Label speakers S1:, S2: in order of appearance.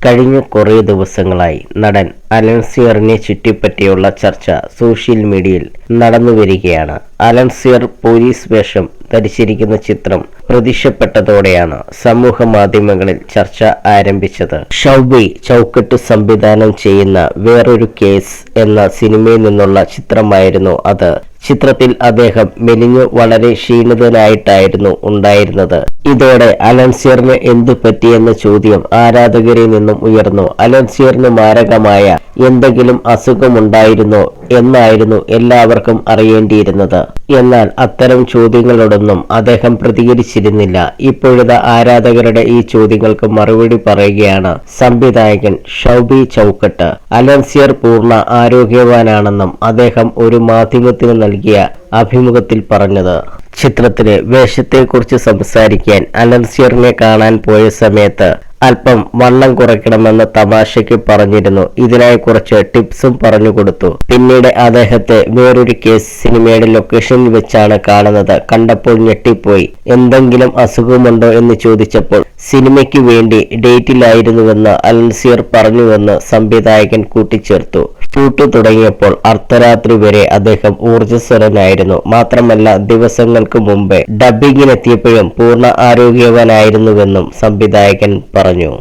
S1: കഴിഞ്ഞ കുറേ ദിവസങ്ങളായി നടൻ അലൻസിയറിനെ ചുറ്റിപ്പറ്റിയുള്ള ചർച്ച സോഷ്യൽ മീഡിയയിൽ നടന്നുവരികയാണ്. അലൻസിയർ പോലീസ് വേഷം ധരിച്ചിരിക്കുന്ന ചിത്രം പ്രത്യക്ഷപ്പെട്ടതോടെയാണ് സമൂഹ മാധ്യമങ്ങളിൽ ചർച്ച ആരംഭിച്ചത്. ഷൗബി ചൗക്കട്ട് സംവിധാനം ചെയ്യുന്ന വേറൊരു കേസ് എന്ന സിനിമയിൽ നിന്നുള്ള ചിത്രമായിരുന്നു അത്. ചിത്രത്തിൽ അദ്ദേഹം മെലിഞ്ഞു വളരെ ക്ഷീണിതനായിട്ടായിരുന്നു ഉണ്ടായിരുന്നത്. ഇതോടെ അലൻസിയറിന് എന്തു പറ്റിയെന്ന ചോദ്യം ആരാധകരിൽ നിന്നും ഉയർന്നു. അലൻസിയറിന് മാരകമായ എന്തെങ്കിലും അസുഖമുണ്ടായിരുന്നോ എന്നായിരുന്നു എല്ലാവർക്കും അറിയേണ്ടിയിരുന്നത്. എന്നാൽ അത്തരം ചോദ്യങ്ങളോടൊന്നും അദ്ദേഹം പ്രതികരിച്ചിരുന്നില്ല. ഇപ്പോഴത്തെ ആരാധകരുടെ ഈ ചോദ്യങ്ങൾക്ക് മറുപടി പറയുകയാണ് സംവിധായകൻ ഷൗബി ചൗക്കട്ട്. അലൻസിയർ പൂർണ്ണ ആരോഗ്യവാനാണെന്നും അദ്ദേഹം ഒരു മാധ്യമത്തിന് നൽകിയ അഭിമുഖത്തിൽ പറഞ്ഞത്. ചിത്രത്തിലെ വേഷത്തെക്കുറിച്ച് സംസാരിക്കാൻ അലൻസിയറിനെ കാണാൻ പോയ സമയത്ത് അല്പം വണ്ണം കുറയ്ക്കണമെന്ന് തമാശയ്ക്ക് പറഞ്ഞിരുന്നു. ഇതിനായി കുറച്ച് ടിപ്സും പറഞ്ഞു കൊടുത്തു. പിന്നീട് അദ്ദേഹത്തെ വേറൊരു കേസ് സിനിമയുടെ ലൊക്കേഷനിൽ വെച്ചാണ് കാണുന്നത്. കണ്ടപ്പോൾ ഞെട്ടിപ്പോയി. എന്തെങ്കിലും അസുഖമുണ്ടോ എന്ന് ചോദിച്ചപ്പോൾ സിനിമയ്ക്ക് വേണ്ടി ഡേറ്റിലായിരുന്നുവെന്ന് അലൻസിയർ പറഞ്ഞുവെന്ന് സംവിധായകൻ കൂട്ടിച്ചേർത്തു. ഷൂട്ട് തുടങ്ങിയപ്പോൾ അർദ്ധരാത്രി വരെ അദ്ദേഹം ഊർജ്ജസ്വലനായിരുന്നു. മാത്രമല്ല ദിവസങ്ങൾക്ക് മുമ്പേ ഡബ്ബിങ്ങിനെത്തിയപ്പോഴും പൂർണ്ണ ആരോഗ്യവാനായിരുന്നുവെന്നും സംവിധായകൻ പറഞ്ഞു.